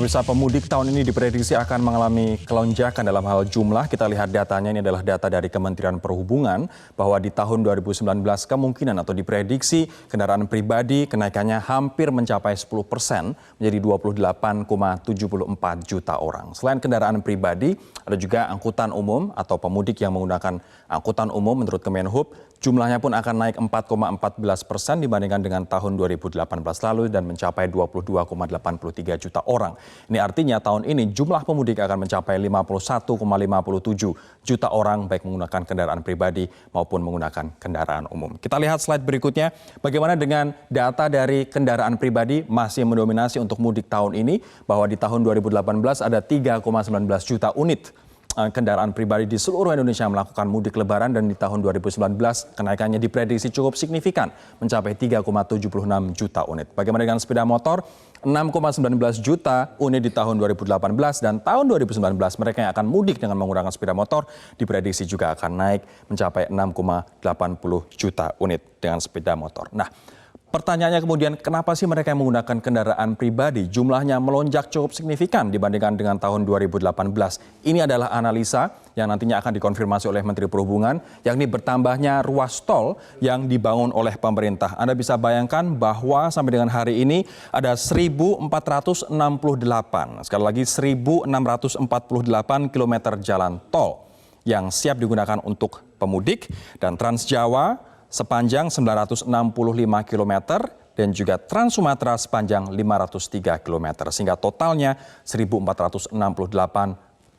Pemirsa, pemudik tahun ini diprediksi akan mengalami kelonjakan dalam hal jumlah. Kita lihat datanya, ini adalah data dari Kementerian Perhubungan bahwa di tahun 2019 kemungkinan atau diprediksi kendaraan pribadi kenaikannya hampir mencapai 10% menjadi 28,74 juta orang. Selain kendaraan pribadi, ada juga angkutan umum atau pemudik yang menggunakan angkutan umum menurut Kemenhub. Jumlahnya pun akan naik 4,14% dibandingkan dengan tahun 2018 lalu dan mencapai 22,83 juta orang. Ini artinya tahun ini jumlah pemudik akan mencapai 51,57 juta orang baik menggunakan kendaraan pribadi maupun menggunakan kendaraan umum. Kita lihat slide berikutnya, bagaimana dengan data dari kendaraan pribadi masih mendominasi untuk mudik tahun ini, bahwa di tahun 2018 ada 3,19 juta unit kendaraan pribadi di seluruh Indonesia melakukan mudik lebaran, dan di tahun 2019 kenaikannya diprediksi cukup signifikan mencapai 3,76 juta unit. Bagaimana dengan sepeda motor? 6,19 juta unit di tahun 2018, dan tahun 2019 mereka yang akan mudik dengan menggunakan sepeda motor diprediksi juga akan naik mencapai 6,80 juta unit dengan sepeda motor. Nah, pertanyaannya kemudian, kenapa sih mereka yang menggunakan kendaraan pribadi jumlahnya melonjak cukup signifikan dibandingkan dengan tahun 2018? Ini adalah analisa yang nantinya akan dikonfirmasi oleh Menteri Perhubungan, yakni bertambahnya ruas tol yang dibangun oleh pemerintah. Anda bisa bayangkan bahwa sampai dengan hari ini ada 1.468, sekali lagi 1.648 km jalan tol yang siap digunakan untuk pemudik, dan Trans Jawa sepanjang 965 km dan juga Trans Sumatera sepanjang 503 km, sehingga totalnya 1.468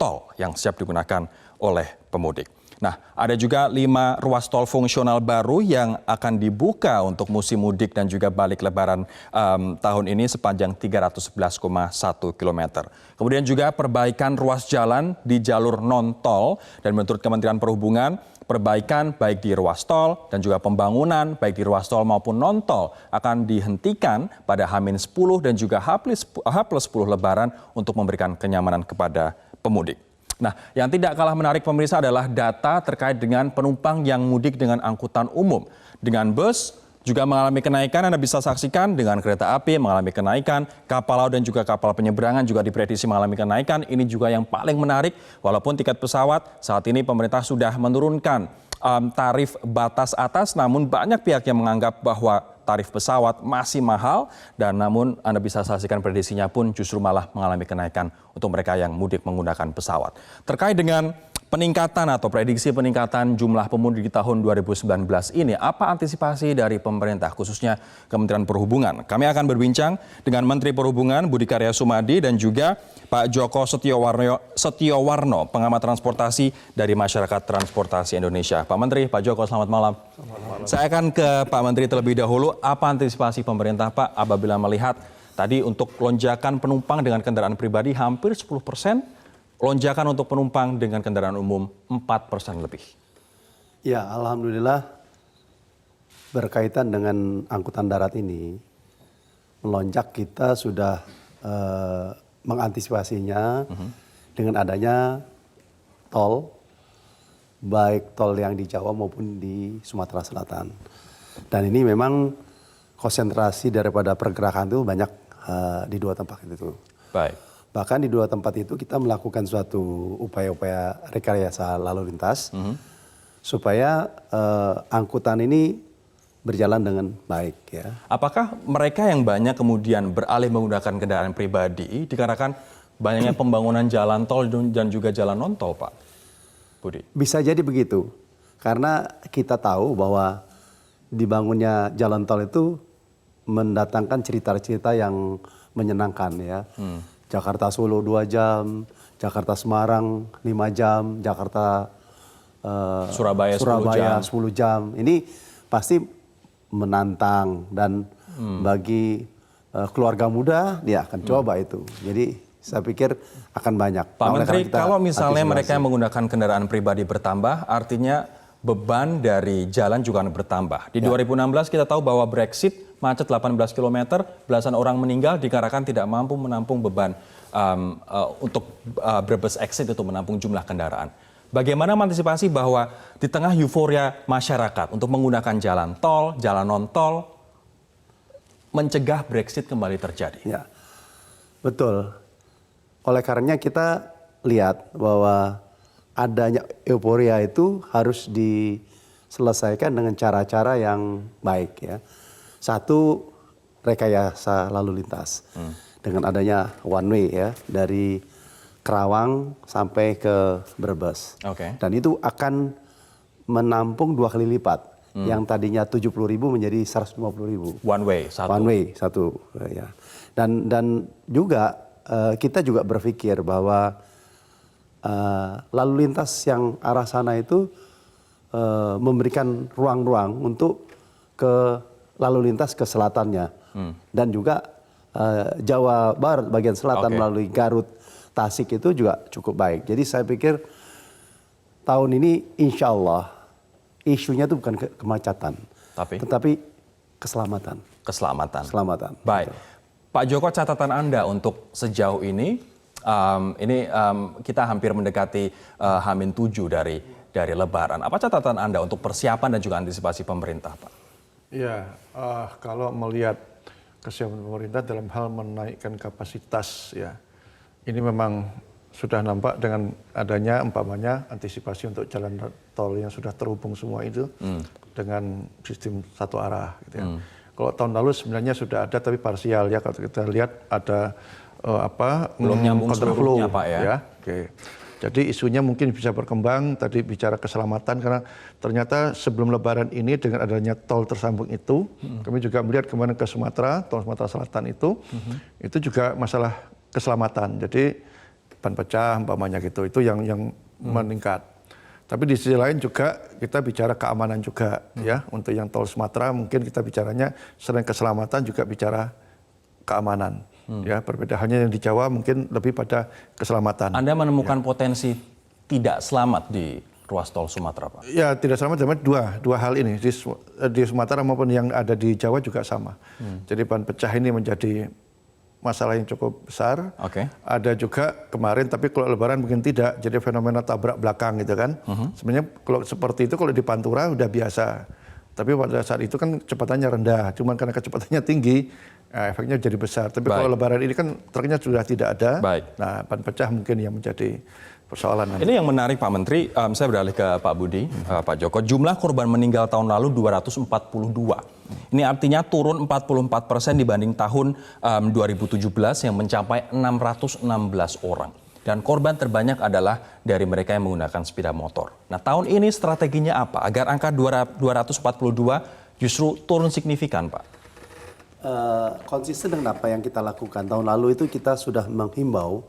tol yang siap digunakan oleh pemudik. Nah, ada juga 5 ruas tol fungsional baru yang akan dibuka untuk musim mudik dan juga balik lebaran tahun ini sepanjang 311,1 km. Kemudian juga perbaikan ruas jalan di jalur non-tol, dan menurut Kementerian Perhubungan, perbaikan baik di ruas tol dan juga pembangunan baik di ruas tol maupun non-tol akan dihentikan pada H-10 dan juga H+10 lebaran untuk memberikan kenyamanan kepada pemudik. Nah, yang tidak kalah menarik pemirsa adalah data terkait dengan penumpang yang mudik dengan angkutan umum. Dengan bus juga mengalami kenaikan, Anda bisa saksikan, dengan kereta api mengalami kenaikan, kapal laut dan juga kapal penyeberangan juga diprediksi mengalami kenaikan. Ini juga yang paling menarik, walaupun tiket pesawat saat ini pemerintah sudah menurunkan tarif batas atas, namun banyak pihak yang menganggap bahwa tarif pesawat masih mahal, dan namun Anda bisa saksikan prediksinya pun justru malah mengalami kenaikan untuk mereka yang mudik menggunakan pesawat. Terkait dengan peningkatan atau prediksi peningkatan jumlah pemudik di tahun 2019 ini, apa antisipasi dari pemerintah khususnya Kementerian Perhubungan? Kami akan berbincang dengan Menteri Perhubungan Budi Karya Sumadi dan juga Pak Joko Setiowarno, pengamat transportasi dari Masyarakat Transportasi Indonesia. Pak Menteri, Pak Joko, selamat malam. Saya akan ke Pak Menteri terlebih dahulu. Apa antisipasi pemerintah, Pak, apabila melihat tadi untuk lonjakan penumpang dengan kendaraan pribadi hampir 10%, lonjakan untuk penumpang dengan kendaraan umum 4% lebih? Ya, alhamdulillah berkaitan dengan angkutan darat ini, melonjak kita sudah mengantisipasinya dengan adanya tol, baik tol yang di Jawa maupun di Sumatera Selatan. Dan ini memang konsentrasi daripada pergerakan itu banyak di 2 tempat itu. Baik. Bahkan di 2 tempat itu kita melakukan suatu upaya-upaya rekayasa lalu lintas supaya angkutan ini berjalan dengan baik, ya. Apakah mereka yang banyak kemudian beralih menggunakan kendaraan pribadi dikarenakan banyaknya pembangunan jalan tol dan juga jalan non-tol, Pak Budi? Bisa jadi begitu, karena kita tahu bahwa dibangunnya jalan tol itu mendatangkan cerita-cerita yang menyenangkan, ya. Jakarta Solo 2 jam, Jakarta Semarang 5 jam, Jakarta Surabaya 10 jam. Ini pasti menantang, dan bagi keluarga muda dia akan coba itu. Jadi saya pikir akan banyak. Pak Menteri, kalau misalnya mereka yang menggunakan kendaraan pribadi bertambah, artinya beban dari jalan juga akan bertambah. Di 2016 kita tahu bahwa Brexit macet 18 km, belasan orang meninggal dikarenakan tidak mampu menampung beban untuk Brebes Exit itu menampung jumlah kendaraan. Bagaimana mengantisipasi bahwa di tengah euforia masyarakat untuk menggunakan jalan tol, jalan non-tol, mencegah Brexit kembali terjadi? Ya, betul. Oleh karenanya kita lihat bahwa adanya euforia itu harus diselesaikan dengan cara-cara yang baik ya. Satu, rekayasa lalu lintas. Dengan adanya one way ya dari Kerawang sampai ke Brebes. Oke. Dan itu akan menampung 2 kali lipat. Yang tadinya 70.000 menjadi 150.000. One way, satu. One way, satu. Ya. Dan juga kita juga berpikir bahwa lalu lintas yang arah sana itu memberikan ruang-ruang untuk ke lalu lintas ke selatannya. Dan juga Jawa Barat bagian selatan melalui Garut, Tasik itu juga cukup baik. Jadi saya pikir tahun ini insya Allah isunya itu bukan kemacetan, tetapi keselamatan. Keselamatan. Baik, Pak Joko, catatan Anda untuk sejauh ini, kita hampir mendekati H-7 dari Lebaran. Apa catatan Anda untuk persiapan dan juga antisipasi pemerintah, Pak? Ya, kalau melihat kesiapan pemerintah dalam hal menaikkan kapasitas, ya, ini memang sudah nampak dengan adanya umpamanya antisipasi untuk jalan tol yang sudah terhubung semua itu dengan sistem satu arah. Gitu ya. Kalau tahun lalu sebenarnya sudah ada tapi parsial ya, kalau kita lihat ada belum nyambung seluruhnya, Pak ya. Oke. Jadi isunya mungkin bisa berkembang, tadi bicara keselamatan karena ternyata sebelum Lebaran ini dengan adanya tol tersambung itu, kami juga melihat kemarin ke Sumatera, tol Sumatera Selatan itu juga masalah keselamatan. Jadi ban pecah umpamanya gitu, itu yang meningkat. Tapi di sisi lain juga kita bicara keamanan juga ya, untuk yang tol Sumatera mungkin kita bicaranya selain keselamatan juga bicara keamanan. Ya, berbeda halnya yang di Jawa mungkin lebih pada keselamatan. Anda menemukan potensi tidak selamat di ruas tol Sumatera, Pak? Ya, tidak selamat, tapi dua hal ini di Sumatera maupun yang ada di Jawa juga sama. Jadi ban pecah ini menjadi masalah yang cukup besar. Ada juga kemarin, tapi kalau Lebaran mungkin tidak. Jadi fenomena tabrak belakang gitu kan. Sebenarnya kalau seperti itu kalau di Pantura udah biasa. Tapi pada saat itu kan kecepatannya rendah. Cuman karena kecepatannya tinggi, efeknya jadi besar. Tapi kalau Lebaran ini kan truknya sudah tidak ada. Nah, ban pecah mungkin yang menjadi persoalan. Ini yang menarik, Pak Menteri. Saya beralih ke Pak Budi, Pak Joko. Jumlah korban meninggal tahun lalu 242. Ini artinya turun 44% dibanding tahun 2017 yang mencapai 616 orang. Dan korban terbanyak adalah dari mereka yang menggunakan sepeda motor. Nah, tahun ini strateginya apa agar angka 242 justru turun signifikan, Pak? Konsisten dengan apa yang kita lakukan. Tahun lalu itu kita sudah menghimbau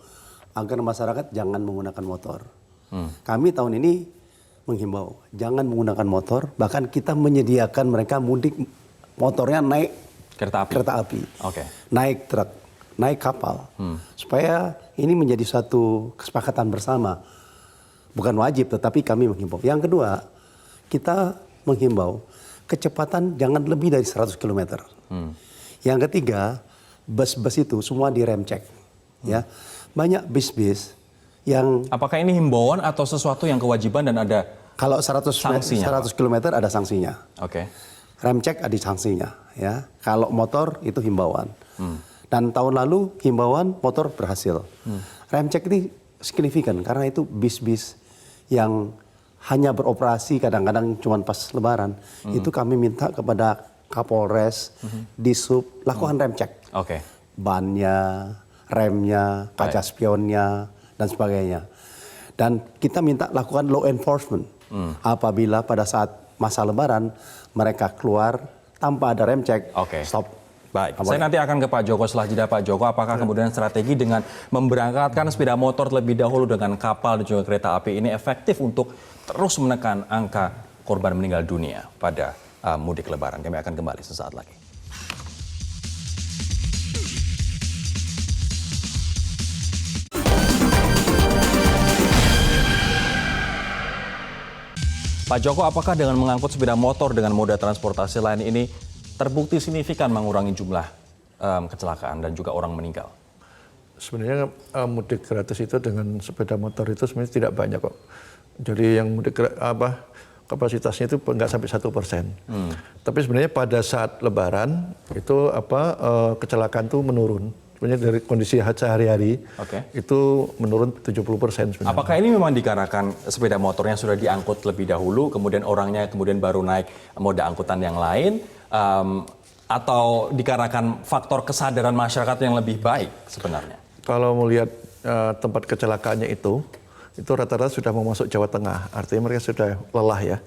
agar masyarakat jangan menggunakan motor. Kami tahun ini menghimbau jangan menggunakan motor, bahkan kita menyediakan mereka mudik motornya naik kereta api, naik truk, naik kapal, supaya ini menjadi suatu kesepakatan bersama. Bukan wajib, tetapi kami menghimbau. Yang kedua, kita menghimbau kecepatan jangan lebih dari 100 km. Yang ketiga, bus-bus itu semua direm cek. Ya, banyak bis-bis yang. Apakah ini himbauan atau sesuatu yang kewajiban dan ada kalau 100 km ada sanksinya. Rem cek ada sanksinya. Ya, kalau motor itu himbauan. Dan tahun lalu himbauan motor berhasil. Rem cek ini signifikan karena itu bis-bis yang hanya beroperasi kadang-kadang cuma pas Lebaran. Itu kami minta kepada Kapolres, Disub, lakukan rem cek. Bannya, remnya, kaca spionnya, dan sebagainya. Dan kita minta lakukan law enforcement. Apabila pada saat masa Lebaran mereka keluar tanpa ada rem cek, stop. Baik, saya nanti akan ke Pak Joko setelah jeda. Pak Joko, apakah kemudian strategi dengan memberangkatkan sepeda motor terlebih dahulu dengan kapal dan juga kereta api ini efektif untuk terus menekan angka korban meninggal dunia pada mudik Lebaran? Kami akan kembali sesaat lagi. Pak Joko, apakah dengan mengangkut sepeda motor dengan moda transportasi lain ini terbukti signifikan mengurangi jumlah kecelakaan dan juga orang meninggal? Sebenarnya mudik gratis itu dengan sepeda motor itu sebenarnya tidak banyak kok. Jadi yang mudik kapasitasnya itu nggak sampai 1%. Tapi sebenarnya pada saat Lebaran itu kecelakaan itu menurun sebenarnya dari kondisi sehari-hari itu menurun 70% sebenarnya. Apakah ini memang dikarenakan sepeda motornya sudah diangkut lebih dahulu, kemudian orangnya kemudian baru naik moda angkutan yang lain, atau dikarenakan faktor kesadaran masyarakat yang lebih baik sebenarnya? Kalau melihat tempat kecelakaannya itu rata-rata sudah mau masuk Jawa Tengah. Artinya mereka sudah lelah ya.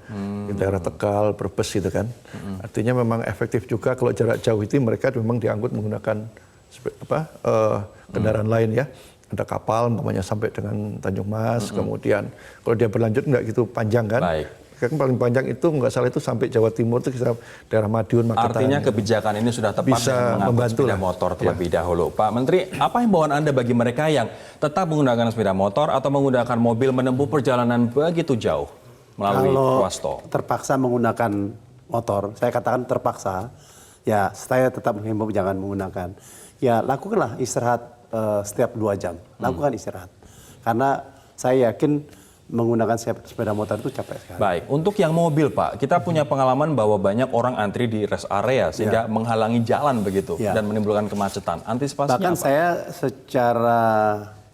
Di daerah Tegal, Brebes gitu kan. Artinya memang efektif juga kalau jarak jauh itu mereka memang diangkut menggunakan kendaraan lain ya. Ada kapal umpamanya sampai dengan Tanjung Mas, kemudian kalau dia berlanjut nggak gitu panjang kan. Baik. Kan paling panjang itu nggak salah itu sampai Jawa Timur itu kita daerah Madiun, Magetan. Artinya kebijakan ini sudah tepat bisa dengan mengangkut sepeda motor terlebih dahulu. Pak Menteri, apa himbauan Anda bagi mereka yang tetap menggunakan sepeda motor atau menggunakan mobil menempuh perjalanan begitu jauh melalui ruas tol? Terpaksa menggunakan motor, saya katakan terpaksa, ya saya tetap menghimbau jangan menggunakan. Ya lakukanlah istirahat setiap 2 jam, lakukan istirahat. Karena saya yakin menggunakan sepeda motor itu capek sekali. Baik, untuk yang mobil Pak, kita punya pengalaman bahwa banyak orang antri di rest area sehingga menghalangi jalan begitu dan menimbulkan kemacetan. Antisipasinya bahkan apa? saya secara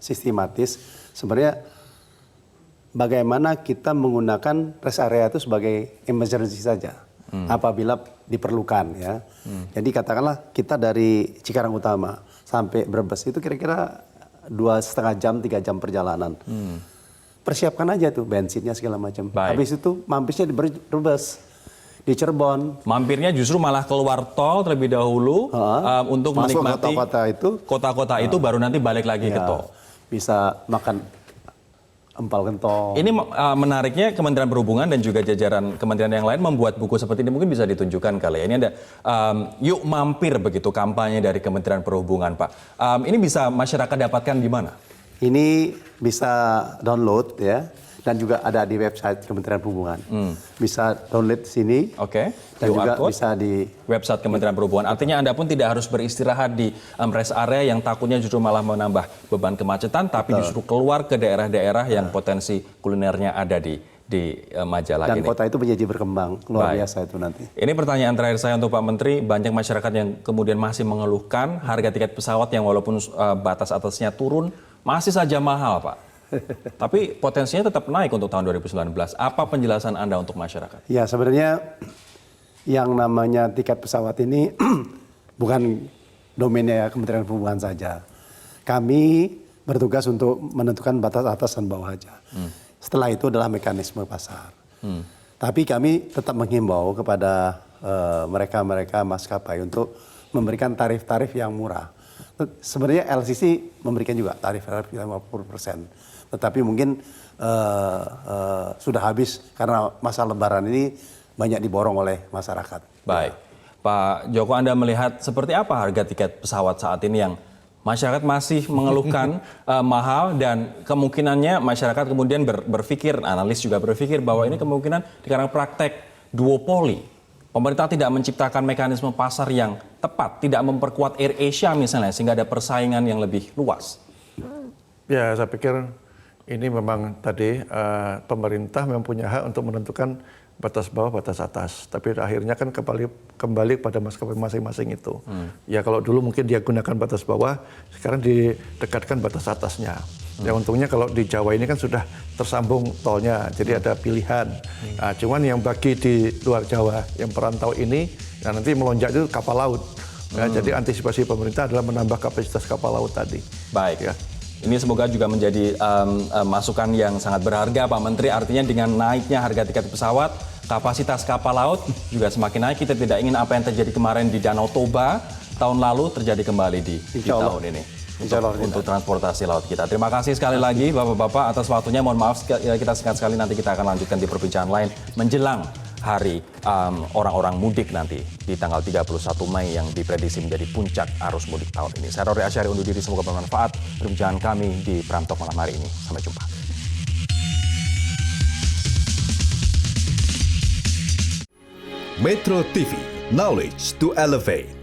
sistematis sebenarnya bagaimana kita menggunakan rest area itu sebagai emergency saja apabila diperlukan ya. Jadi katakanlah kita dari Cikarang Utama sampai Brebes itu kira-kira 2,5 jam, 3 jam perjalanan. Persiapkan aja tuh bensinnya segala macam. Habis itu mampisnya di Brebes, di Cirebon. Mampirnya justru malah keluar tol terlebih dahulu untuk masuk menikmati kota-kota itu baru nanti balik lagi ke tol. Bisa makan empal gentong. Ini menariknya Kementerian Perhubungan dan juga jajaran kementerian yang lain membuat buku seperti ini, mungkin bisa ditunjukkan kali ya. Ini ada Yuk Mampir begitu, kampanye dari Kementerian Perhubungan Pak. Ini bisa masyarakat dapatkan di mana? Ini bisa download ya, dan juga ada di website Kementerian Perhubungan. Bisa download di sini. Dan juga bisa di website Kementerian Perhubungan. Artinya Anda pun tidak harus beristirahat di rest area yang takutnya justru malah menambah beban kemacetan, tapi justru keluar ke daerah-daerah yang potensi kulinernya ada di Majalah dan ini. Kota itu menjadi berkembang, luar biasa itu nanti. Ini pertanyaan terakhir saya untuk Pak Menteri, banyak masyarakat yang kemudian masih mengeluhkan harga tiket pesawat yang walaupun batas atasnya turun, masih saja mahal Pak. Tapi potensinya tetap naik untuk tahun 2019. Apa penjelasan Anda untuk masyarakat? Ya sebenarnya yang namanya tiket pesawat ini bukan domainnya Kementerian Perhubungan saja. Kami bertugas untuk menentukan batas atas dan bawah saja. Setelah itu adalah mekanisme pasar. Tapi kami tetap menghimbau kepada mereka-mereka maskapai untuk memberikan tarif-tarif yang murah. Sebenarnya LCC memberikan juga tarif-tarif 50%. Tetapi mungkin sudah habis karena masa lebaran ini banyak diborong oleh masyarakat. Baik. Pak Joko, Anda melihat seperti apa harga tiket pesawat saat ini yang masyarakat masih mengeluhkan mahal, dan kemungkinannya masyarakat kemudian berpikir, analis juga berpikir bahwa ini kemungkinan dikarenakan praktek duopoli. Pemerintah tidak menciptakan mekanisme pasar yang tepat, tidak memperkuat Air Asia misalnya, sehingga ada persaingan yang lebih luas. Ya, saya pikir ini memang tadi pemerintah mempunyai hak untuk menentukan batas bawah, batas atas. Tapi akhirnya kan kembali pada maskapai masing-masing itu. Ya kalau dulu mungkin dia gunakan batas bawah, sekarang didekatkan batas atasnya. Ya untungnya kalau di Jawa ini kan sudah tersambung tolnya, jadi ada pilihan. Nah, cuman yang bagi di luar Jawa, yang perantau ini, ya nanti melonjak itu kapal laut. Ya, jadi antisipasi pemerintah adalah menambah kapasitas kapal laut tadi. Baik. Ya. Ini semoga juga menjadi masukan yang sangat berharga Pak Menteri. Artinya dengan naiknya harga tiket pesawat, kapasitas kapal laut juga semakin naik. Kita tidak ingin apa yang terjadi kemarin di Danau Toba tahun lalu terjadi kembali di tahun ini. Untuk transportasi laut kita. Terima kasih sekali lagi Bapak-Bapak atas waktunya. Mohon maaf kita singkat sekali, nanti kita akan lanjutkan di perbincangan lain menjelang hari orang-orang mudik nanti di tanggal 31 Mei yang diprediksi menjadi puncak arus mudik tahun ini. Saya Rory Asyari undur diri, semoga bermanfaat perbincangan kami di Prime Talk malam hari ini. Sampai jumpa. Metro TV, knowledge to elevate.